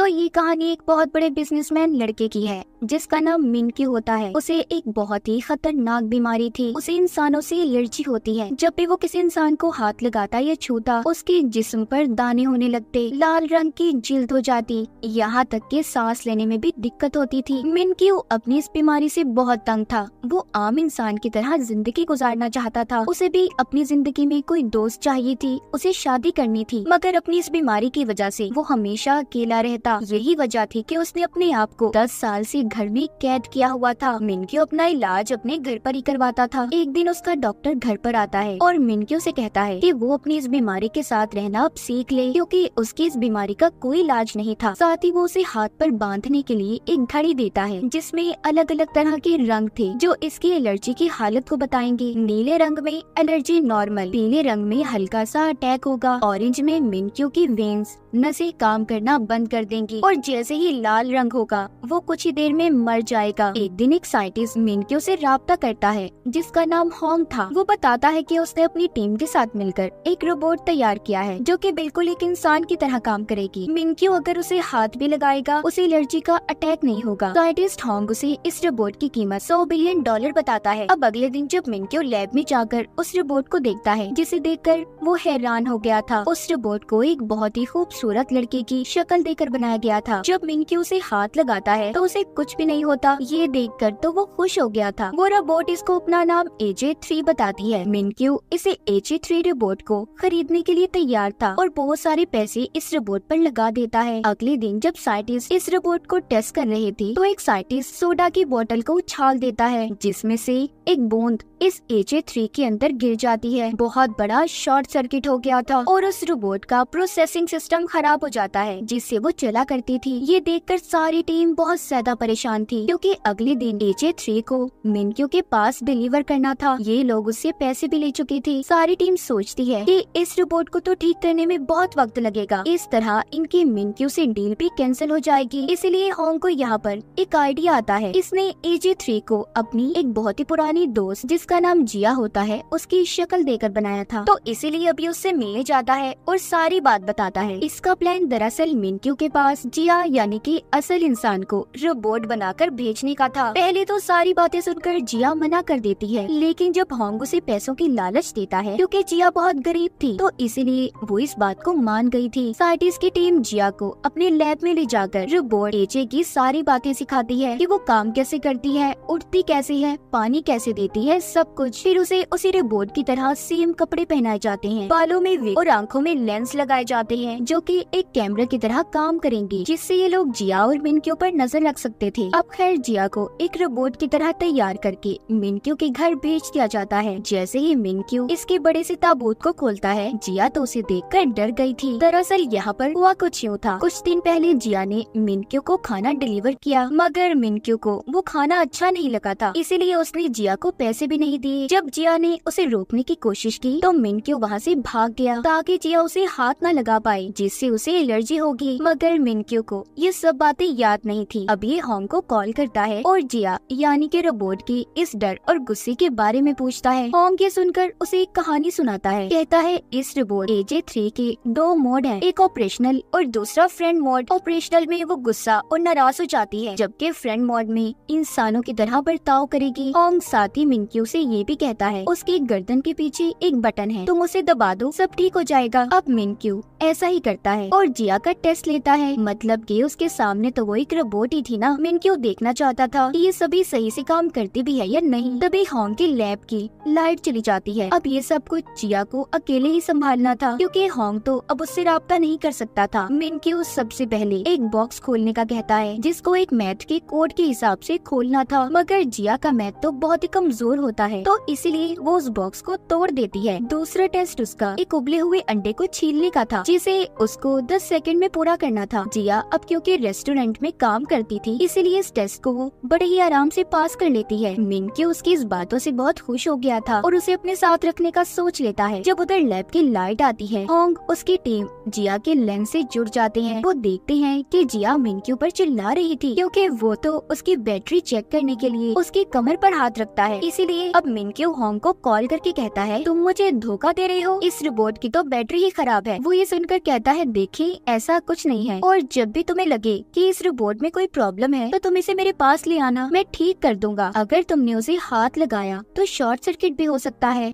तो ये कहानी एक बहुत बड़े बिजनेसमैन लड़के की है जिसका नाम मिनक्यू होता है। उसे एक बहुत ही खतरनाक बीमारी थी। उसे इंसानों से एलर्जी होती है। जब भी वो किसी इंसान को हाथ लगाता या छूता, उसके जिस्म पर दाने होने लगते, लाल रंग की जिल्द हो जाती, यहाँ तक कि सांस लेने में भी दिक्कत होती थी। मिनक्यू अपनी इस बीमारी से बहुत तंग था। वो आम इंसान की तरह जिंदगी गुजारना चाहता था। उसे भी अपनी जिंदगी में कोई दोस्त चाहिए थी, उसे शादी करनी थी, मगर अपनी इस बीमारी की वजह से वो हमेशा अकेला रहता। यही वजह थी कि उसने अपने आप को 10 साल से घर में कैद किया हुआ था। मिनक्यू अपना इलाज अपने घर पर ही करवाता था। एक दिन उसका डॉक्टर घर पर आता है और मिनक्यू से कहता है कि वो अपनी इस बीमारी के साथ रहना अब सीख ले, क्योंकि उसकी इस बीमारी का कोई इलाज नहीं था। साथ ही वो उसे हाथ पर बांधने के लिए एक घड़ी देता है जिसमें अलग अलग तरह के रंग थे जो इसकी एलर्जी की हालत को बताएंगे। नीले रंग में एलर्जी नॉर्मल, पीले रंग में हल्का सा अटैक होगा, ऑरेंज में मिनक्यू की वेन्स नसें काम करना बंद कर देंगी और जैसे ही लाल रंग होगा वो कुछ ही देर में मर जाएगा। एक दिन एक साइंटिस्ट मिनक्यू से राब्ता करता है जिसका नाम होंग था। वो बताता है कि उसने अपनी टीम के साथ मिलकर एक रोबोट तैयार किया है जो कि बिल्कुल एक इंसान की तरह काम करेगी। मिनक्यू अगर उसे हाथ भी लगाएगा उसे एलर्जी का अटैक नहीं होगा। साइंटिस्ट होंग उसे इस रोबोट की कीमत $100 बिलियन बताता है। अब अगले दिन जब मिनक्यू लैब में जाकर उस रोबोट को देखता है जिसे देखकर वो हैरान हो गया था। उस रोबोट को एक बहुत ही खूबसूरत लड़के की शक्ल देकर बनाया गया था। जब मिनक्यू उसे हाथ लगाता है तो उसे कुछ भी नहीं होता। ये देखकर तो वो खुश हो गया था। वो रोबोट इसको अपना नाम AJ3 बताती है। मिनक्यू इसे AJ3 रोबोट को खरीदने के लिए तैयार था और बहुत सारे पैसे इस रोबोट पर लगा देता है। अगले दिन जब साइंटिस्ट इस रोबोट को टेस्ट कर रहे थे तो एक साइंटिस्ट सोडा की बोतल को उछाल देता है जिसमें से एक बूंद इस AJ3 के अंदर गिर जाती है। बहुत बड़ा शॉर्ट सर्किट हो गया था और उस रोबोट का प्रोसेसिंग सिस्टम खराब हो जाता है जिससे वो चला करती थी। ये देखकर सारी टीम बहुत ज्यादा परेशान थी क्योंकि अगले दिन AJ3 को मिनक्यू के पास डिलीवर करना था। ये लोग उससे पैसे भी ले चुके थे। सारी टीम सोचती है कि इस रोबोट को तो ठीक करने में बहुत वक्त लगेगा, इस तरह इनकी मिनक्यू से डील भी कैंसिल हो जाएगी। इसलिए होंग को यहाँ पर एक आइडिया आता है। इसने AJ3 को अपनी एक बहुत ही पुरानी दोस्त जिसका नाम जिया होता है उसकी शक्ल देकर बनाया था, तो इसीलिए अभी उससे मिलने जाता है और सारी बात बताता है। इसका प्लान दरअसल मिनक्यू के पास जिया यानी कि असल इंसान को रोबोट बनाकर भेजने का था। पहले तो सारी बातें सुनकर जिया मना कर देती है, लेकिन जब होंग उसे पैसों की लालच देता है क्योंकि जिया बहुत गरीब थी तो इसीलिए वो इस बात को मान गई थी। साइंटिस्ट की टीम जिया को अपने लैब में ले जाकर रोबोट AJ की सारी बातें सिखाती है कि वो काम कैसे करती है, उड़ती कैसे है, पानी कैसे देती है, सब कुछ। फिर उसे उसी रोबोट की तरह सेम कपड़े पहनाए जाते हैं, बालों में विग और आंखों में लेंस लगाए जाते हैं जो कि एक कैमरे की तरह काम करेंगी जिससे ये लोग जिया और मिनक्यू पर नजर रख सकते थे। अब खैर जिया को एक रोबोट की तरह तैयार करके मिनक्यू के घर भेज दिया जाता है। जैसे ही मिनक्यू इसके बड़े से ताबूत को खोलता है जिया तो उसे देखकर डर गई थी। दरअसल यहाँ पर हुआ कुछ यूँ था। कुछ दिन पहले जिया ने मिनक्यू को खाना डिलीवर किया मगर मिनक्यू को वो खाना अच्छा नहीं लगा था, इसीलिए उसने जिया को पैसे भी नहीं दिए। जब जिया ने उसे रोकने की कोशिश की तो मिनक्यू वहाँ से भाग गया ताकि जिया उसे हाथ न लगा पाए जिससे उसे एलर्जी होगी। मगर मिनक्यू को ये सब बातें याद नहीं थी। अब ये होंग को कॉल करता है और जिया यानी कि रोबोट की इस डर और गुस्से के बारे में पूछता है। होंग ये सुनकर उसे एक कहानी सुनाता है। कहता है इस रोबोट AJ3 के 2 मोड हैं, एक ऑपरेशनल और दूसरा फ्रेंड मोड। ऑपरेशनल में वो गुस्सा और नाराज हो जाती है जबकि फ्रेंड मोड में इंसानों की तरह बर्ताव करेगी। होंग साथ ही मिनक्यू से ये भी कहता है उसकी गर्दन के पीछे एक बटन है, तुम उसे दबा दो सब ठीक हो जाएगा। अब मिनक्यू ऐसा ही करता है और जिया का टेस्ट लेता है, मतलब कि उसके सामने तो वो एक रोबोट ही थी ना। मिनक्यू देखना चाहता था कि ये सभी सही से काम करती भी है या नहीं। तभी होंग की लैब की लाइट चली जाती है। अब ये सब कुछ जिया को अकेले ही संभालना था क्योंकि होंग तो अब उससे राब्ता नहीं कर सकता था। मिनक्यू सबसे पहले एक बॉक्स खोलने का कहता है जिसको एक मैथ के कोड के हिसाब से खोलना था, मगर जिया का मैथ तो बहुत ही कमजोर होता है तो इसीलिए वो उस बॉक्स को तोड़ देती है। दूसरा टेस्ट उसका एक उबले हुए अंडे को छीलने का था जिसे उसको 10 सेकंड में पूरा करना था। जिया अब क्योंकि रेस्टोरेंट में काम करती थी इसीलिए इस टेस्ट को वो बड़े ही आराम से पास कर लेती है। मिनक्यू उसकी इस बातों से बहुत खुश हो गया था और उसे अपने साथ रखने का सोच लेता है। जब उधर लैब की लाइट आती है होंग उसकी टीम जिया के लेंस से जुड़ जाते हैं। वो देखते हैं कि जिया मिनक्यू पर चिल्ला रही थी क्योंकि वो तो उसकी बैटरी चेक करने के लिए उसकी कमर पर हाथ रखता है। इसीलिए अब मिनक्यू होंग को कॉल करके कहता है तुम मुझे धोखा दे रहे हो, इस रोबोट की तो बैटरी ही खराब है। वो ये सुनकर कहता है देखिए ऐसा कुछ नहीं है और जब भी तुम्हें लगे कि इस रोबोट में कोई प्रॉब्लम है तो तुम इसे मेरे पास ले आना, मैं ठीक कर दूंगा। अगर तुमने उसे हाथ लगाया तो शॉर्ट सर्किट भी हो सकता है।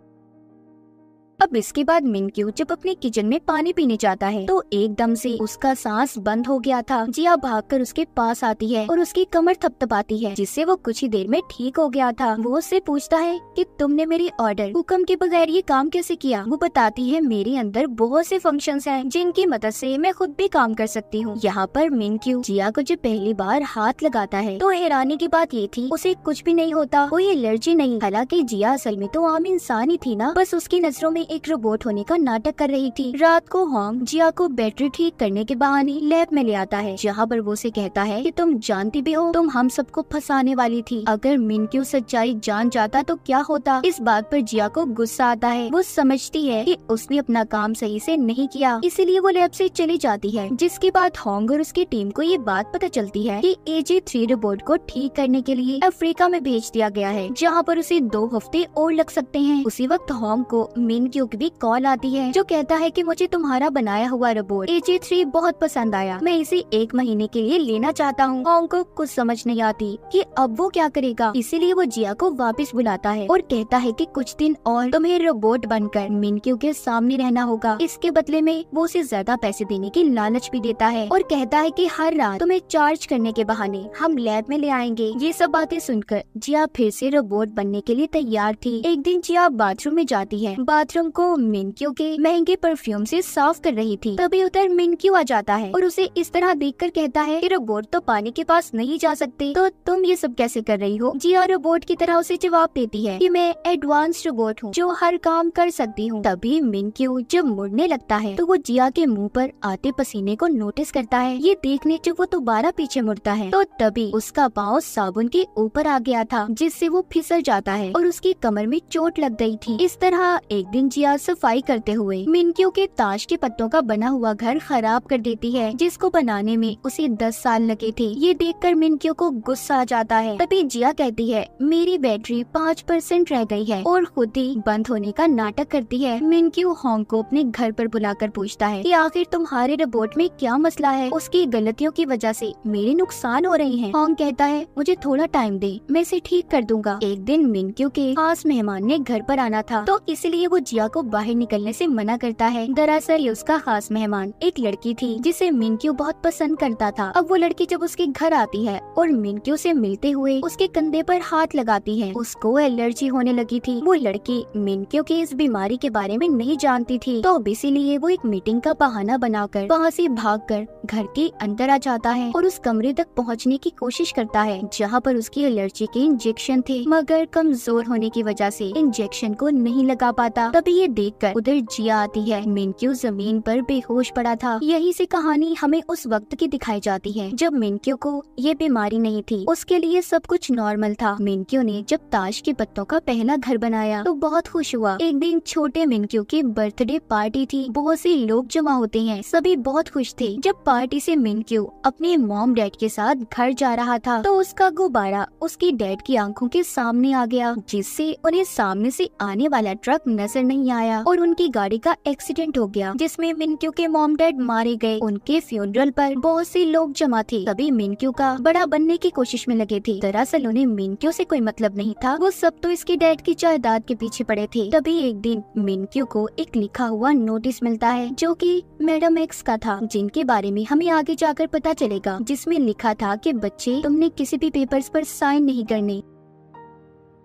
अब इसके बाद मिनक्यू जब अपने किचन में पानी पीने जाता है तो एकदम से उसका सांस बंद हो गया था। जिया भागकर उसके पास आती है और उसकी कमर थपथपाती है, जिससे वो कुछ ही देर में ठीक हो गया था। वो उससे पूछता है कि तुमने मेरी ऑर्डर हुक्म के बगैर ये काम कैसे किया। वो बताती है मेरे अंदर बहुत से फंक्शंस हैं जिनकी मदद से मैं खुद भी काम कर सकती हूँ। यहाँ पर मिनक्यू जिया को जब पहली बार हाथ लगाता है तो हैरानी की बात ये थी उसे कुछ भी नहीं होता, कोई एलर्जी नहीं। हालांकि जिया असल में तो आम इंसान ही थी ना, बस उसकी नजरों में एक रोबोट होने का नाटक कर रही थी। रात को होंग जिया को बैटरी ठीक करने के बहाने लैब में ले आता है, जहाँ पर वो उसे कहता है कि तुम जानती भी हो तुम हम सबको फंसाने वाली थी। अगर मिनक्यू सच्चाई जान जाता तो क्या होता। इस बात पर जिया को गुस्सा आता है। वो समझती है कि उसने अपना काम सही से नहीं किया, इसीलिए वो लैब से चली जाती है। जिसके बाद होंग और उसकी टीम को ये बात पता चलती है कि AJ3 रोबोट को ठीक करने के लिए अफ्रीका में भेज दिया गया है, जहाँ पर उसे 2 हफ्ते और लग सकते हैं। उसी वक्त होंग को मिनक्यू की कॉल आती है जो कहता है कि मुझे तुम्हारा बनाया हुआ रोबोट AJ3 बहुत पसंद आया, मैं इसे 1 महीने के लिए लेना चाहता हूँ। होंग को कुछ समझ नहीं आती कि अब वो क्या करेगा, इसीलिए वो जिया को वापस बुलाता है और कहता है कि कुछ दिन और तुम्हें रोबोट बनकर मिनक्यू के सामने रहना होगा। इसके बदले में वो उसे ज्यादा पैसे देने की लालच भी देता है और कहता है कि हर रात तुम्हें चार्ज करने के बहाने हम लैब में ले आएंगे। ये सब बातें सुनकर जिया फिर से रोबोट बनने के लिए तैयार थी। एक दिन जिया बाथरूम में जाती है, बाथरूम को मिनक्यू के महंगे परफ्यूम से साफ कर रही थी। तभी उधर मिनक्यू आ जाता है और उसे इस तरह देखकर कहता है कि रोबोट तो पानी के पास नहीं जा सकते, तो तुम ये सब कैसे कर रही हो। जिया रोबोट की तरह उसे जवाब देती है कि मैं एडवांस रोबोट हूँ जो हर काम कर सकती हूँ। तभी मिनक्यू जब मुड़ने लगता है तो वो जिया के मुंह पर आते पसीने को नोटिस करता है। ये देखने जब वो दोबारा पीछे मुड़ता है तो तभी उसका पाँव साबुन के ऊपर आ गया था, जिससे वो फिसल जाता है और उसकी कमर में चोट लग गई थी। इस तरह एक दिन जिया सफाई करते हुए मिनक्यू के ताश के पत्तों का बना हुआ घर खराब कर देती है, जिसको बनाने में उसे 10 साल लगे थे। ये देखकर मिनक्यू को गुस्सा आ जाता है। तभी जिया कहती है मेरी बैटरी 5% रह गई है और खुद ही बंद होने का नाटक करती है। मिनक्यू होंग को अपने घर पर बुलाकर पूछता है कि आखिर तुम्हारे रोबोट में क्या मसला है, उसकी गलतियों की वजह से मेरे नुकसान हो रहे हैं। होंग कहता है मुझे थोड़ा टाइम दे, मैं इसे ठीक कर दूंगा। एक दिन मिनक्यू के खास मेहमान ने घर पर आना था तो इसलिए वो जिया को बाहर निकलने से मना करता है। दरअसल ये उसका खास मेहमान एक लड़की थी जिसे मिनक्यू बहुत पसंद करता था। अब वो लड़की जब उसके घर आती है और मिनक्यू से मिलते हुए उसके कंधे पर हाथ लगाती है, उसको एलर्जी होने लगी थी। वो लड़की मिनक्यू की इस बीमारी के बारे में नहीं जानती थी, तो इसीलिए वो एक मीटिंग का बहाना बनाकर वहाँ से भागकर घर के अंदर आ जाता है और उस कमरे तक पहुँचने की कोशिश करता है जहाँ पर उसकी एलर्जी के इंजेक्शन थे, मगर कमजोर होने की वजह से इंजेक्शन को नहीं लगा पाता। तभी ये देखकर उधर जिया आती है। मिनक्यू जमीन पर बेहोश पड़ा था। यही से कहानी हमें उस वक्त की दिखाई जाती है जब मिनक्यू को ये बीमारी नहीं थी, उसके लिए सब कुछ नॉर्मल था। मिनक्यू ने जब ताश के पत्तों का पहला घर बनाया तो बहुत खुश हुआ। एक दिन छोटे मिनक्यू की बर्थडे पार्टी थी, बहुत से लोग जमा होते हैं, सभी बहुत खुश थे। जब पार्टी से मिनक्यू अपने मॉम डैड के साथ घर जा रहा था तो उसका गुब्बारा उसकी डैड की आंखों के सामने आ गया, जिससे उन्हें सामने से आने वाला ट्रक नजर नहीं आया और उनकी गाड़ी का एक्सीडेंट हो गया, जिसमें मिनक्यू के मॉम डैड मारे गए। उनके फ्यूनरल पर बहुत से लोग जमा थे। सभी मिनक्यू का बड़ा बनने की कोशिश में लगे थे। दरअसल उन्हें मिनक्यू से कोई मतलब नहीं था, वो सब तो इसके डैड की जायदाद के पीछे पड़े थे। तभी एक दिन मिनक्यू को एक लिखा हुआ नोटिस मिलता है जो कि मैडम एक्स का था, जिनके बारे में हमें आगे जाकर पता चलेगा, जिसमें लिखा था कि बच्चे तुमने किसी भी पेपर्स पर साइन नहीं करने।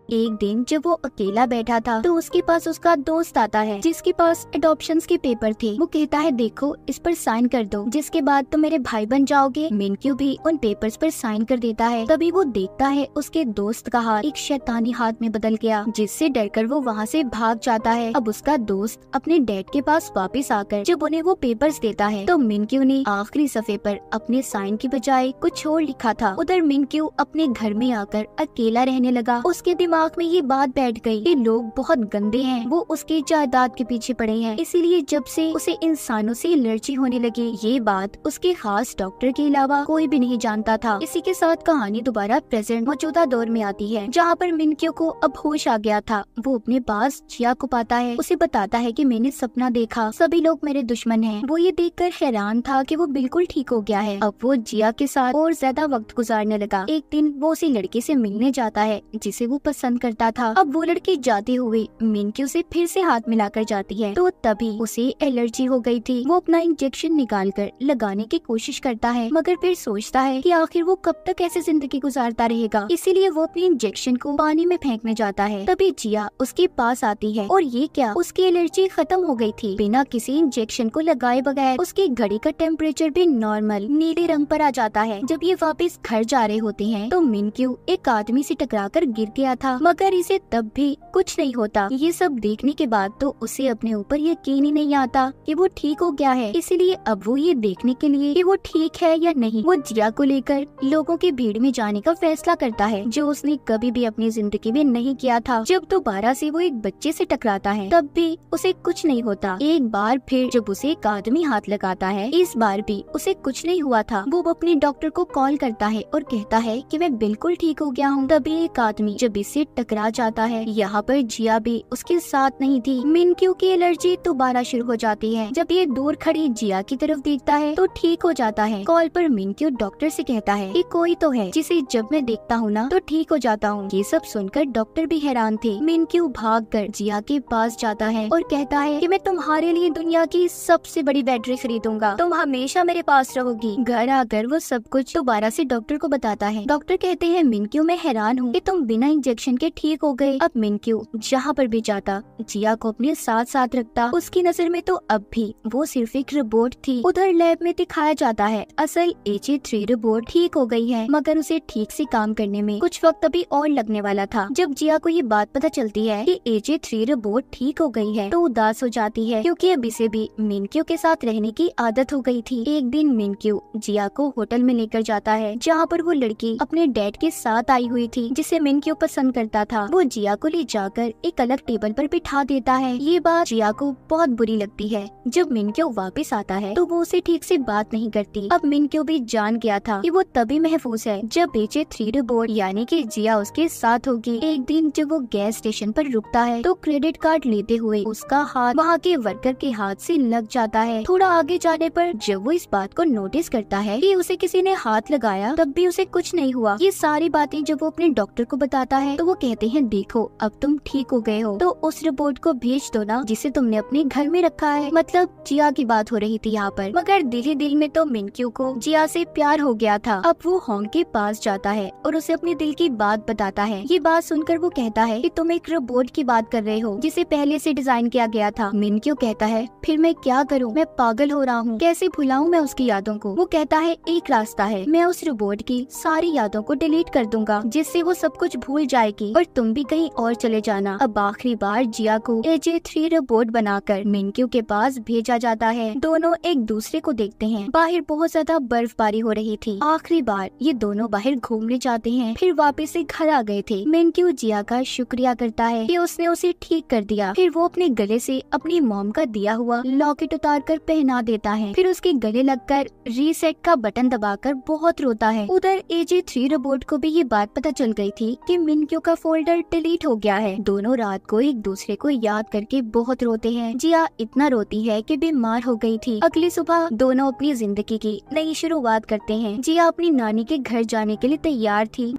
एक दिन जब वो अकेला बैठा था तो उसके पास उसका दोस्त आता है जिसके पास एडॉप्शंस के पेपर थे। वो कहता है देखो इस पर साइन कर दो, जिसके बाद तुम मेरे भाई बन जाओगे। मिनक्यू भी उन पेपर्स पर साइन कर देता है। तभी वो देखता है उसके दोस्त का हाथ एक शैतानी हाथ में बदल गया, जिससे डरकर वो वहाँ से भाग जाता है। अब उसका दोस्त अपने डैड के पास वापस आकर जब उन्हें वो पेपर्स देता है तो मिनक्यू ने आखिरी सफ़े पर अपने साइन की बजाय कुछ और लिखा था। उधर मिनक्यू अपने घर में आकर अकेला रहने लगा। उसके दिमाग दिमाग में ये बात बैठ गई कि लोग बहुत गंदे हैं, वो उसकी जायदाद के पीछे पड़े हैं, इसीलिए जब से उसे इंसानों से एलर्जी होने लगी। ये बात उसके खास डॉक्टर के अलावा कोई भी नहीं जानता था। इसी के साथ कहानी दोबारा प्रेजेंट मौजूदा दौर में आती है, जहाँ पर मिनक्यू को अब होश आ गया था। वो अपने पास जिया को पाता है, उसे बताता है कि मैंने सपना देखा, सभी लोग मेरे दुश्मन हैं। वो ये देखकर हैरान था कि वो बिल्कुल ठीक हो गया है। अब वो जिया के साथ और ज्यादा वक्त गुजारने लगा। एक दिन वो उसी लड़के से मिलने जाता है जिसे वो पसंद करता था। अब वो लड़की जाते हुए मिनक्यू से फिर से हाथ मिलाकर जाती है, तो तभी उसे एलर्जी हो गई थी। वो अपना इंजेक्शन निकालकर लगाने की कोशिश करता है, मगर फिर सोचता है कि आखिर वो कब तक ऐसे जिंदगी गुजारता रहेगा, इसीलिए वो अपने इंजेक्शन को पानी में फेंकने जाता है। तभी जिया उसके पास आती है और ये क्या, उसकी एलर्जी खत्म हो गई थी। बिना किसी इंजेक्शन को लगाए बगैर उसकी घड़ी का टेम्परेचर भी नॉर्मल नीले रंग पर आ जाता है। जब ये वापस घर जा रहे होते हैं तो मिनक्यू एक आदमी से टकराकर गिर गया था, मगर इसे तब भी कुछ नहीं होता। ये सब देखने के बाद तो उसे अपने ऊपर यकीन ही नहीं आता कि वो ठीक हो गया है। इसलिए अब वो ये देखने के लिए कि वो ठीक है या नहीं, वो जिया को लेकर लोगों की भीड़ में जाने का फैसला करता है, जो उसने कभी भी अपनी जिंदगी में नहीं किया था। जब दोबारा से वो एक बच्चे से टकराता है तब भी उसे कुछ नहीं होता। एक बार फिर जब उसे एक आदमी हाथ लगाता है, इस बार भी उसे कुछ नहीं हुआ था। वो अपने डॉक्टर को कॉल करता है और कहता है कि मैं बिल्कुल ठीक हो गया हूँ। तभी एक आदमी जब इससे टकरा जाता है, यहाँ पर जिया भी उसके साथ नहीं थी। मिनक्यू की एलर्जी दोबारा शुरू हो जाती है। जब ये दूर खड़ी जिया की तरफ देखता है तो ठीक हो जाता है। कॉल पर मिनक्यू डॉक्टर से कहता है कि कोई तो है जिसे जब मैं देखता हूँ ना तो ठीक हो जाता हूँ। ये सब सुनकर डॉक्टर भी हैरान थे। मिनक्यू भागकर जिया के पास जाता है और कहता है कि मैं तुम्हारे लिए दुनिया की सबसे बड़ी बैटरी खरीदूंगा, तुम हमेशा मेरे पास रहोगी। घर आकर वो सब कुछ दोबारा से डॉक्टर को बताता है। डॉक्टर कहते हैं मिनक्यू मैं हैरान हूँ कि तुम बिना इंजेक्शन के ठीक हो गए। अब मिनक्यू जहाँ पर भी जाता जिया को अपने साथ साथ रखता। उसकी नजर में तो अब भी वो सिर्फ एक रोबोट थी। उधर लैब में दिखाया जाता है असल AJ3 रोबोट ठीक हो गई है, मगर उसे ठीक से काम करने में कुछ वक्त अभी और लगने वाला था। जब जिया को ये बात पता चलती है कि AJ3 रोबोट ठीक हो गई है तो उदास हो जाती है, क्योंकि अब इसे भी मिनक्यू के साथ रहने की आदत हो गई थी। एक दिन मिनक्यू जिया को होटल में लेकर जाता है, जहाँ पर वो लड़की अपने डैड के साथ आई हुई थी जिसे मिनक्यू पसंद करता था। वो जिया को ले जाकर एक अलग टेबल पर बिठा देता है। ये बात जिया को बहुत बुरी लगती है। जब मिनक्यू वापस आता है तो वो उसे ठीक से बात नहीं करती। अब मिनक्यू भी जान गया था कि वो तभी महफूज है जब AJ3 रोबोट यानी कि जिया उसके साथ होगी। एक दिन जब वो गैस स्टेशन पर रुकता है तो क्रेडिट कार्ड लेते हुए उसका हाथ वहाँ के वर्कर के हाथ से लग जाता है। थोड़ा आगे जाने पर जब वो इस बात को नोटिस करता है कि उसे किसी ने हाथ लगाया तब भी उसे कुछ नहीं हुआ। ये सारी बातें जब वो अपने डॉक्टर को बताता है तो वो कहते हैं देखो अब तुम ठीक हो गए हो तो उस रोबोट को भेज दो ना जिसे तुमने अपने घर में रखा है। मतलब जिया की बात हो रही थी यहाँ पर, मगर दिल ही दिल में तो मिनक्यू को जिया से प्यार हो गया था। अब वो होंग के पास जाता है और उसे अपने दिल की बात बताता है। ये बात सुनकर वो कहता है कि तुम एक रोबोट की बात कर रहे हो जिसे पहले से डिजाइन किया गया था। मिनक्यू कहता है फिर मैं क्या करूँ, मैं पागल हो रहा हूँ, कैसे भुलाऊं मैं उसकी यादों को। वो कहता है एक रास्ता है, मैं उस रोबोट की सारी यादों को डिलीट कर दूंगा जिससे वो सब कुछ भूल जाएगी और तुम भी कहीं और चले जाना। अब आखिरी बार जिया को AJ3 रोबोट बनाकर मिनक्यू के पास भेजा जाता है। दोनों एक दूसरे को देखते हैं। बाहर बहुत ज्यादा बर्फबारी हो रही थी। आखिरी बार ये दोनों बाहर घूमने जाते हैं, फिर वापस से घर आ गए थे। मिनक्यू जिया का शुक्रिया करता है कि उसने उसे ठीक कर दिया। फिर वो अपने गले से अपनी मॉम का दिया हुआ लॉकेट उतार कर पहना देता है। फिर उसके गले लगकर रीसेट का बटन दबाकर बहुत रोता है। उधर AJ3 रोबोट को भी ये बात पता चल गई थी कि मिनक्यू का फोल्डर डिलीट हो गया है। दोनों रात को एक दूसरे को याद करके बहुत रोते हैं। जिया इतना रोती है कि बीमार हो गई थी। अगली सुबह दोनों अपनी जिंदगी की नई शुरुआत करते हैं। जिया अपनी नानी के घर जाने के लिए तैयार थी।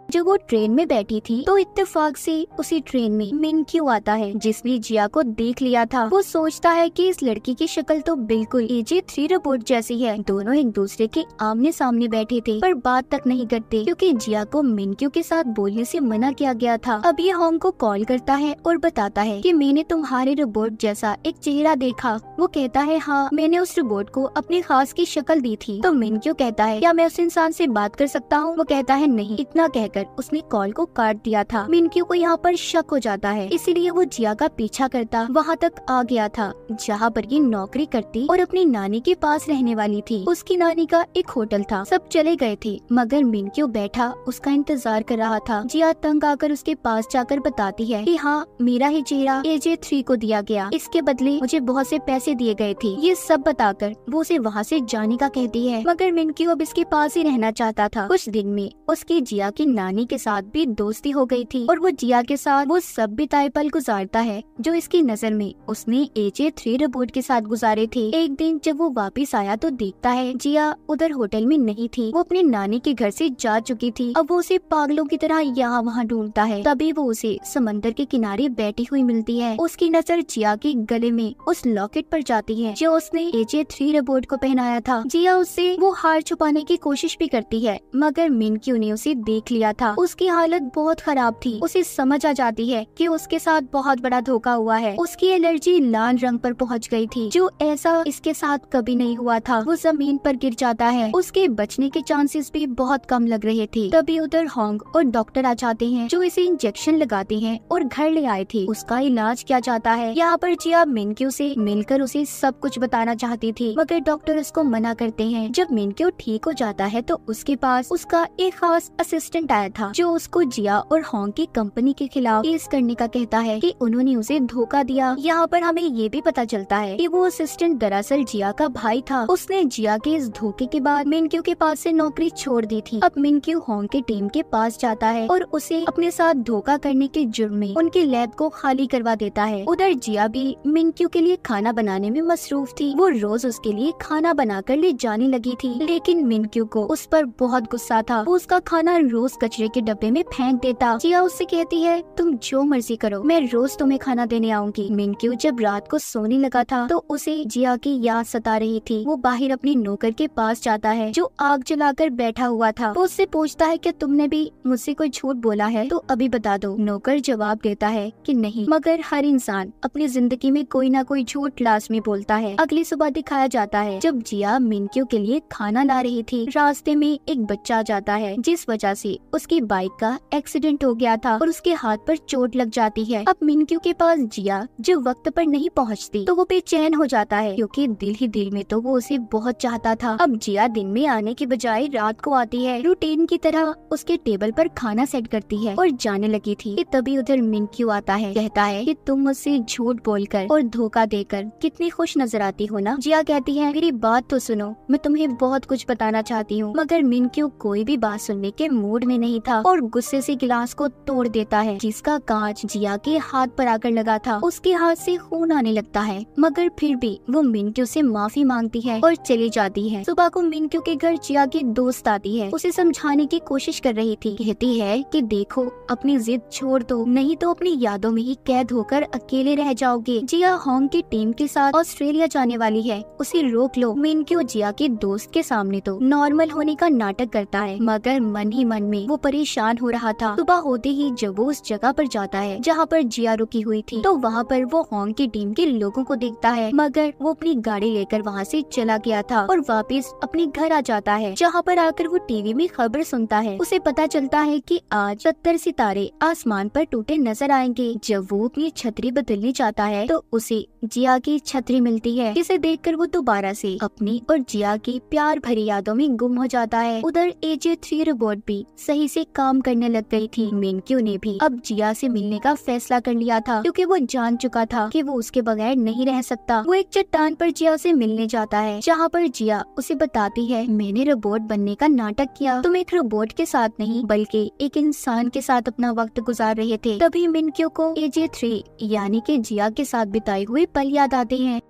जब वो ट्रेन में बैठी थी तो इत्तेफाक से उसी ट्रेन में मिनक्यू आता है जिसने जिया को देख लिया था। वो सोचता है कि इस लड़की की शक्ल तो बिल्कुल AJ3 रोबोट जैसी है। दोनों एक दूसरे के आमने सामने बैठे थे पर बात तक नहीं करते क्योंकि जिया को मिनक्यू के साथ बोलने से मना किया गया था। अब ये होंग को कॉल करता है और बताता है कि मैंने तुम्हारे रोबोट जैसा एक चेहरा देखा। वो कहता है हाँ, मैंने उस रोबोट को अपने खास की शक्ल दी थी। तो मिनक्यू कहता है क्या मैं उस इंसान से बात कर सकता हूँ? वो कहता है नहीं। इतना कहकर कहकर उसने कॉल को काट दिया था। मिनक्यू को यहाँ पर शक हो जाता है, इसीलिए वो जिया का पीछा करता वहाँ तक आ गया था जहाँ पर ये नौकरी करती और अपनी नानी के पास रहने वाली थी। उसकी नानी का एक होटल था, सब चले गए थे मगर मिनक्यू बैठा उसका इंतजार कर रहा था। जिया तंग आकर उसके पास जाकर बताती है कि हाँ, मेरा ही चेहरा AJ3 को दिया गया, इसके बदले मुझे बहुत से पैसे दिए गए थे। ये सब बताकर वो उसे वहाँ से जाने का कहती है मगर मिनक्यू अब इसके पास ही रहना चाहता था। कुछ दिन में उसकी जिया की नानी के साथ भी दोस्ती हो गई थी और वो जिया के साथ वो सब बिताए पल गुजारता है जो इसकी नजर में उसने AJ3 रोबोट के साथ गुजारे थे। एक दिन जब वो वापस आया तो देखता है जिया उधर होटल में नहीं थी, वो अपनी नानी के घर से जा चुकी थी। अब वो उसे पागलों की तरह यहाँ वहाँ ढूंढता है। तभी वो उसे समंदर के किनारे बैठी हुई मिलती है। उसकी नजर जिया के गले में उस लॉकेट पर जाती है जो उसने AJ3 रोबोट को पहनाया था। जिया उससे वो हार छुपाने की कोशिश भी करती है मगर मिनक्यू ने उसे देख लिया था। उसकी हालत बहुत खराब थी। उसे समझ आ जाती है कि उसके साथ बहुत बड़ा धोखा हुआ है। उसकी एलर्जी लाल रंग पर पहुंच गई थी जो ऐसा इसके साथ कभी नहीं हुआ था। वो जमीन पर गिर जाता है। उसके बचने के चांसेस भी बहुत कम लग रहे थे। तभी उधर होंग और डॉक्टर आ जाते हैं जो इसे इंजेक्शन लगाते हैं और घर ले आए थे। उसका इलाज किया जाता है। यहाँ पर जिया मिनक्यू से मिलकर उसे सब कुछ बताना चाहती थी मगर डॉक्टर उसको मना करते हैं। जब मिनक्यू ठीक हो जाता है तो उसके पास उसका एक खास असिस्टेंट आया था जो उसको जिया और होंग की कंपनी के खिलाफ केस करने का कहता है कि उन्होंने उसे धोखा दिया। यहाँ पर हमें ये भी पता चलता है कि वो असिस्टेंट दरअसल जिया का भाई था। उसने जिया के इस धोखे के बाद मिनक्यू के पास से नौकरी छोड़ दी थी। अब मिनक्यू होंग की टीम के पास जाता है और उसे अपने साथ धोखा करने के जुर्म में उनके लैब को खाली करवा देता है। उधर जिया भी मिनक्यू के लिए खाना बनाने में मसरूफ थी। वो रोज उसके लिए खाना बनाकर ले जाने लगी थी लेकिन मिनक्यू को उस पर बहुत गुस्सा था। वो उसका खाना रोज कचरे के डब्बे में फेंक देता। जिया उससे कहती है तुम जो मर्जी करो, मैं रोज तुम्हें खाना देने आऊंगी। मिनक्यू जब रात को सोने लगा था तो उसे जिया की याद सता रही थी। वो बाहर अपनी नौकर के पास जाता है जो आग जलाकर बैठा हुआ था। वो उससे पूछता है कि तुमने भी मुझसे कोई झूठ बोला है तो अभी बता दो। नौकर जवाब देता है कि नहीं, मगर हर इंसान अपनी जिंदगी में कोई ना कोई झूठ लाजमी बोलता है। अगली सुबह दिखाया जाता है जब जिया मिनक्यू के लिए खाना ला रही थी, रास्ते में एक बच्चा आ जाता है जिस वजह से उसकी बाइक का एक्सीडेंट हो गया था और उसके हाथ पर चोट लग जाती है। अब मिनक्यू के पास जिया जब वक्त पर नहीं पहुंचती तो वो बेचैन हो जाता है क्योंकि दिल ही दिल में तो वो उसे बहुत चाहता था। अब जिया दिन में आने की बजाय रात को आती है, रूटीन की तरह उसके टेबल पर खाना सेट करती है और जाने लगी थी कि तभी उधर मिनक्यू आता है, कहता है कि तुम मुझसे झूठ बोलकर और धोखा देकर कितनी खुश नजर आती हो ना। जिया कहती है मेरी बात तो सुनो, मैं तुम्हें बहुत कुछ बताना चाहती हूँ। मगर मिनक्यू कोई भी बात सुनने के मूड में नहीं था और गुस्से से गिलास को तोड़ देता है जिसका कांच जिया के हाथ पर आकर लगा था। उसके हाथ से खून आने लगता है मगर फिर भी वो मिनक्यू से माफी मांगती है और चली जाती है। सुबह को मिनक्यू के घर जिया की दोस्त आती है, उसे समझाने की कोशिश कर रही थी। कहती है कि देखो अपनी जिद छोड़ दो, नहीं तो अपनी यादों में ही कैद होकर अकेले रह जाओगे। जिया होंग की टीम के साथ ऑस्ट्रेलिया जाने वाली है, उसे रोक लो। मिनक्यू जिया के दोस्त के सामने तो नॉर्मल होने का नाटक करता है मगर मन ही मन में वो परेशान हो रहा था। सुबह होते ही जब वो उस जगह पर जाता है जहाँ पर जिया रुकी हुई थी तो वहाँ पर वो होंग की टीम के लोगों को देखता है मगर वो अपनी गाड़ी लेकर वहाँ से चला गया था और वापस अपने घर आ जाता है जहाँ पर आकर वो टीवी में खबर सुनता है। उसे पता चलता है कि आज 70 सितारे आसमान पर टूटे नजर आएंगे। जब वो अपनी छतरी बदलने चाहता है तो उसे जिया की छतरी मिलती है जिसे देखकर वो दोबारा से अपनी और जिया की प्यार भरी यादों में गुम हो जाता है। उधर AJ3 रोबोट भी सही से काम करने लग गई थी। मिनक्यू ने भी अब जिया से मिलने का फैसला कर लिया था क्योंकि वो जान चुका था कि वो उसके बगैर नहीं रह सकता। वो एक चट्टान पर जिया से मिलने जाता है जहाँ पर जिया उसे बताती है मैंने रोबोट बनने का नाटक किया, तुम एक रोबोट के साथ नहीं बल्कि एक इंसान के साथ अपना वक्त गुजार रहे थे। तभी मिनक्यू को AJ3 यानी कि जिया के साथ बिताए हुए पल याद आते हैं।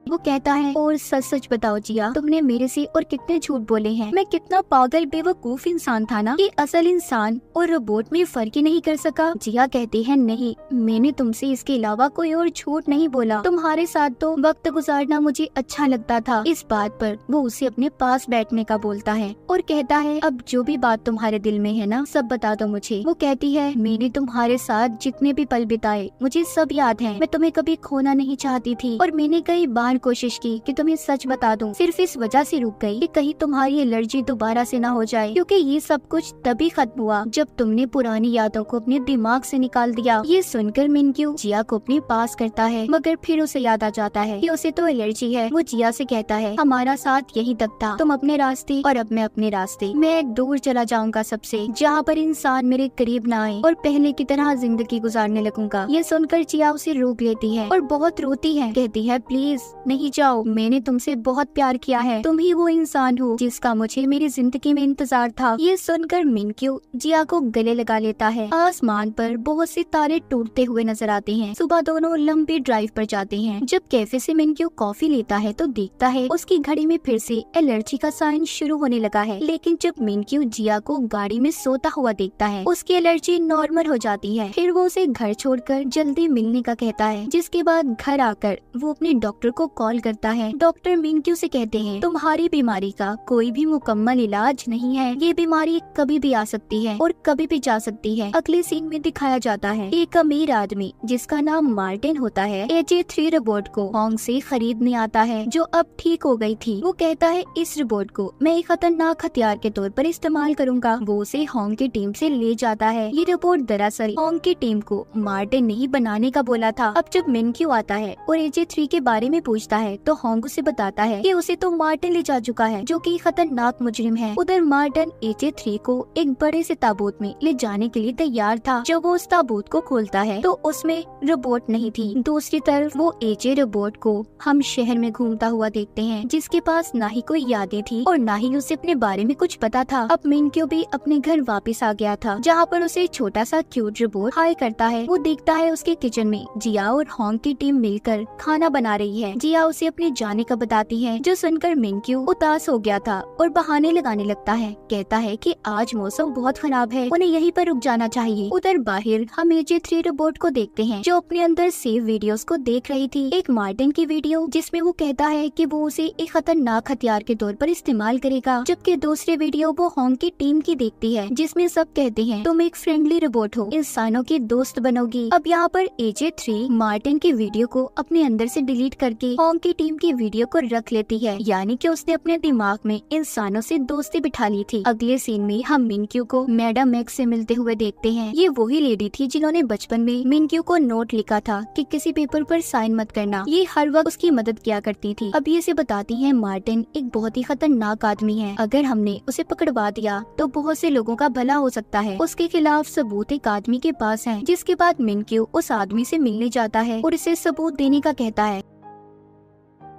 वो कहता है और सच सच बताओ जिया, तुमने मेरे से और कितने झूठ बोले हैं। मैं कितना पागल बेवकूफ इंसान था ना कि असल इंसान और रोबोट में फर्क ही नहीं कर सका। जिया कहती है नहीं, मैंने तुमसे इसके अलावा कोई और झूठ नहीं बोला। तुम्हारे साथ तो वक्त गुजारना मुझे अच्छा लगता था। इस बात पर वो उसे अपने पास बैठने का बोलता है और कहता है अब जो भी बात तुम्हारे दिल में है ना सब बता दो मुझे। वो कहती है मैंने तुम्हारे साथ जितने भी पल बिताए मुझे सब याद है। मैं तुम्हें कभी खोना नहीं चाहती थी और मैंने कई बार कोशिश की कि तुम्हें सच बता दूं, सिर्फ इस वजह से रुक गई कि कहीं तुम्हारी एलर्जी दोबारा से ना हो जाए, क्योंकि ये सब कुछ तभी खत्म हुआ जब तुमने पुरानी यादों को अपने दिमाग से निकाल दिया। ये सुनकर मिनक्यू जिया को अपने पास करता है, मगर फिर उसे याद आ जाता है कि उसे तो एलर्जी है। वो जिया से कहता है, हमारा साथ यही तक था, तुम अपने रास्ते और अब मैं अपने रास्ते। मैं दूर चला जाऊंगा सबसे, जहाँ पर इंसान मेरे करीब ना आए, और पहले की तरह जिंदगी गुजारने लगूंगा। ये सुनकर जिया उसे रोक लेती है और बहुत रोती है। कहती है, प्लीज नहीं जाओ, मैंने तुमसे बहुत प्यार किया है, तुम ही वो इंसान हो जिसका मुझे मेरी जिंदगी में इंतजार था। ये सुनकर मिनक्यू जिया को गले लगा लेता है। आसमान पर बहुत से तारे टूटते हुए नजर आते हैं। सुबह दोनों लंबी ड्राइव पर जाते हैं। जब कैफे से मिनक्यू कॉफी लेता है तो देखता है उसकी घड़ी में फिर से एलर्जी का साइन शुरू होने लगा है। लेकिन जब मिनक्यू जिया को गाड़ी में सोता हुआ देखता है, उसकी एलर्जी नॉर्मल हो जाती है। फिर वो उसे घर छोड़कर जल्दी मिलने का कहता है, जिसके बाद घर आकर वो अपने डॉक्टर को कॉल करता है। डॉक्टर मिनक्यू से कहते हैं, तुम्हारी बीमारी का कोई भी मुकम्मल इलाज नहीं है, ये बीमारी कभी भी आ सकती है और कभी भी जा सकती है। अगले सीन में दिखाया जाता है एक अमीर आदमी जिसका नाम मार्टिन होता है AJ3 रोबोट को होंग से खरीदने आता है, जो अब ठीक हो गई थी। वो कहता है, इस रोबोट को मैं एक खतरनाक हथियार के तौर पर इस्तेमाल करूंगा। वो उसे होंग की टीम से ले जाता है। ये रोबोट दरअसल होंग की टीम को मार्टिन ने ही बनाने का बोला था। अब जब मिनक्यू आता है और AJ3 के बारे में पूछता है तो होंग उसे बताता है कि उसे तो मार्टिन ले जा चुका है, जो कि खतरनाक मुजरिम है। उधर मार्टिन AJ3 को एक बड़े से ताबूत में ले जाने के लिए तैयार था। जब वो उस ताबूत को खोलता है तो उसमें रोबोट नहीं थी। दूसरी तरफ वो AJ रोबोट को हम शहर में घूमता हुआ देखते हैं, जिसके पास ना ही कोई यादें थी और ना ही उसे अपने बारे में कुछ पता था। अब मिनक्यू भी अपने घर वापस आ गया था, जहाँ पर उसे छोटा सा क्यूट रोबोट हाय करता है। वो देखता है उसके किचन में जिया और होंग की टीम मिलकर खाना बना रही है। जिया उसे अपने जाने का बताती है, जो सुनकर मिनक्यू उदास हो गया था और बहाने लगाने लगता है। कहता है कि आज मौसम बहुत खराब है, उन्हें यहीं पर रुक जाना चाहिए। उधर बाहर हम AJ3 रोबोट को देखते हैं, जो अपने अंदर सेव वीडियोस को देख रही थी। एक मार्टिन की वीडियो जिसमें वो कहता है कि वो उसे एक खतरनाक हथियार के तौर पर इस्तेमाल करेगा, जबकि दूसरी वीडियो वो होंग की टीम की देखती है, जिसमें सब कहते हैं, तुम एक फ्रेंडली रोबोट हो, इंसानों की दोस्त बनोगी। अब यहाँ पर AJ3 मार्टिन की वीडियो को अपने अंदर से डिलीट करके होंग की टीम की वीडियो को रख लेती है, यानी कि उसने अपने दिमाग में इंसानों से दोस्ती बिठा ली थी। अगले सीन में हम मिनक्यू को मैडम मैक्स से मिलते हुए देखते हैं। ये वही लेडी थी जिन्होंने बचपन में मिनक्यू को नोट लिखा था कि किसी पेपर पर साइन मत करना। ये हर वक्त उसकी मदद किया करती थी। अब ये से बताती है, मार्टिन एक बहुत ही खतरनाक आदमी है, अगर हमने उसे पकड़वा दिया तो बहुत से लोगों का भला हो सकता है। उसके खिलाफ सबूत एक आदमी के पास है। जिसके बाद मिनक्यू उस आदमी से मिलने जाता है और इसे सबूत देने का कहता है,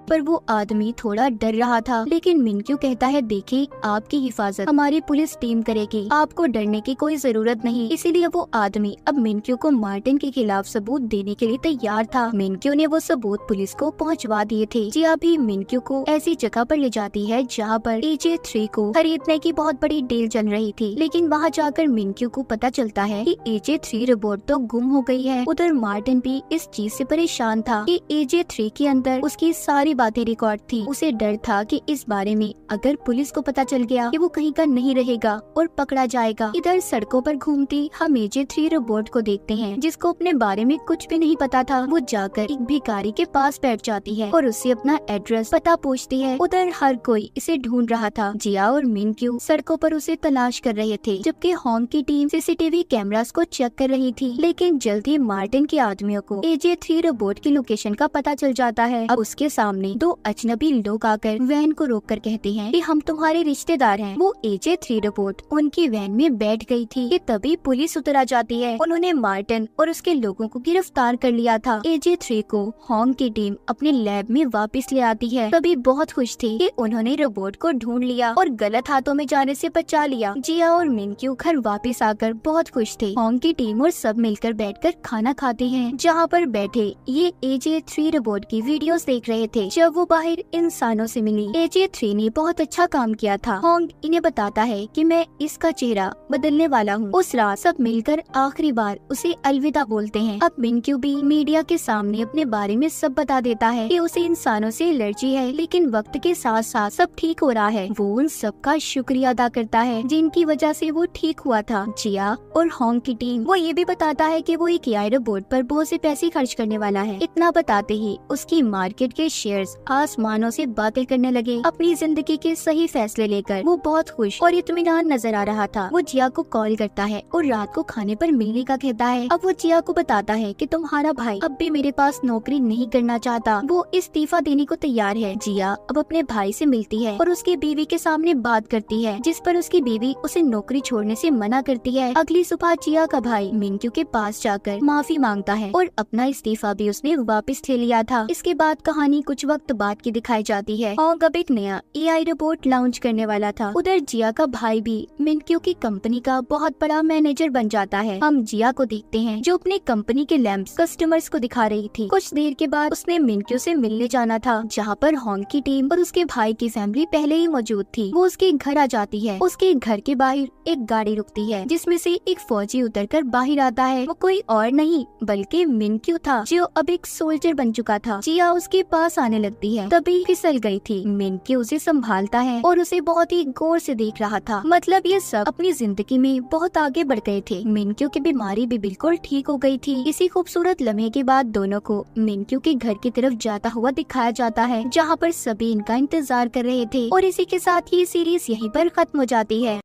पर वो आदमी थोड़ा डर रहा था। लेकिन मिनक्यू कहता है, देखिए आपकी हिफाजत हमारी पुलिस टीम करेगी, आपको डरने की कोई जरूरत नहीं। इसीलिए वो आदमी अब मिनक्यू को मार्टिन के खिलाफ सबूत देने के लिए तैयार था। मिनक्यू ने वो सबूत पुलिस को पहुंचवा दिए थे। जिया भी मिनक्यू को ऐसी जगह पर ले जाती है जहाँ पर AJ3 को खरीदने की बहुत बड़ी डील चल रही थी। लेकिन वहाँ जाकर मिनक्यू को पता चलता है कि AJ3 रोबोट तो गुम हो गई है। उधर मार्टिन भी इस चीज से परेशान था कि AJ3 के अंदर उसकी सारी बातें रिकॉर्ड थी। उसे डर था कि इस बारे में अगर पुलिस को पता चल गया कि वो कहीं का नहीं रहेगा और पकड़ा जाएगा। इधर सड़कों पर घूमती हम AJ3 रोबोट को देखते हैं, जिसको अपने बारे में कुछ भी नहीं पता था। वो जाकर एक भिखारी के पास बैठ जाती है और उससे अपना एड्रेस पता पूछती है। उधर हर कोई इसे ढूंढ रहा था। जिया और मिनक्यू सड़कों पर उसे तलाश कर रहे थे, जबकि होंग की टीम CCTV कैमरास को चेक कर रही थी। लेकिन जल्द ही मार्टिन के आदमियों को AJ3 रोबोट की लोकेशन का पता चल जाता है। अब उसके सामने दो अजनबी लोग आकर वैन को रोककर कहते हैं कि हम तुम्हारे रिश्तेदार हैं। वो AJ3 रोबोट उनकी वैन में बैठ गई थी कि तभी पुलिस उतर आ जाती है। उन्होंने मार्टिन और उसके लोगों को गिरफ्तार कर लिया था। AJ3 को होंग की टीम अपने लैब में वापस ले आती है। तभी बहुत खुश थी कि उन्होंने रोबोट को ढूंढ लिया और गलत हाथों में जाने से बचा लिया। जिया और मिनक्यू घर वापस आकर बहुत खुश थे। होंग की टीम और सब मिलकर बैठकर खाना खाते हैं, जहाँ पर बैठे ये AJ3 रोबोट की वीडियोस देख रहे थे। जब वो बाहर इंसानों से मिली, AJ3 ने बहुत अच्छा काम किया था। होंग इन्हें बताता है कि मैं इसका चेहरा बदलने वाला हूँ। उस रात सब मिलकर आखिरी बार उसे अलविदा बोलते हैं। अब मिनक्यू भी मीडिया के सामने अपने बारे में सब बता देता है कि उसे इंसानों से एलर्जी है, लेकिन वक्त के साथ साथ सब ठीक हो रहा है। वो उन सबका शुक्रिया अदा करता है जिनकी वजह से वो ठीक हुआ था। जिया और होंग की टीम वो ये भी बताता है कि वो एक AI रोबोट पर बहुत से पैसे खर्च करने वाला है। इतना बताते ही उसकी मार्केट के शेयर इंजीनियर्स आसमानों से बातें करने लगे, अपनी जिंदगी के सही फैसले लेकर। वो बहुत खुश और इत्मीनान नजर आ रहा था। वो जिया को कॉल करता है और रात को खाने पर मिलने का कहता है। अब वो जिया को बताता है कि तुम्हारा भाई अब भी मेरे पास नौकरी नहीं करना चाहता, वो इस्तीफा देने को तैयार है। जिया अब अपने भाई से मिलती है और उसकी बीवी के सामने बात करती है, जिस पर उसकी बीवी उसे नौकरी छोड़ने से मना करती है। अगली सुबह जिया का भाई मिनक्यू के पास जाकर माफी मांगता है और अपना इस्तीफा भी उसने वापस ले लिया था। इसके बाद कहानी कुछ वक्त बाद की दिखाई जाती है। होंग अब एक नया AI रोबोट लॉन्च करने वाला था। उधर जिया का भाई भी मिनक्यू की कंपनी का बहुत बड़ा मैनेजर बन जाता है। हम जिया को देखते हैं जो अपनी कंपनी के लैंप्स कस्टमर्स को दिखा रही थी। कुछ देर के बाद उसने मिनक्यू से मिलने जाना था, जहाँ पर होंग की टीम और उसके भाई की फैमिली पहले ही मौजूद थी। वो उसके घर आ जाती है। उसके घर के बाहर एक गाड़ी रुकती है, जिसमें से एक फौजी उतरकर बाहर आता है। वो कोई और नहीं बल्कि मिनक्यू था, जो अब एक सोल्जर बन चुका था। जिया उसके पास आने लगती है, तभी फिसल गई थी। मिनक्यू उसे संभालता है और उसे बहुत ही गौर से देख रहा था। मतलब ये सब अपनी जिंदगी में बहुत आगे बढ़ गए थे। मिनक्यू की बीमारी भी बिल्कुल ठीक हो गई थी। इसी खूबसूरत लम्हे के बाद दोनों को मिनक्यू के घर की तरफ जाता हुआ दिखाया जाता है, जहाँ पर सभी इनका इंतजार कर रहे थे। और इसी के साथ ये सीरीज यहीं पर खत्म हो जाती है।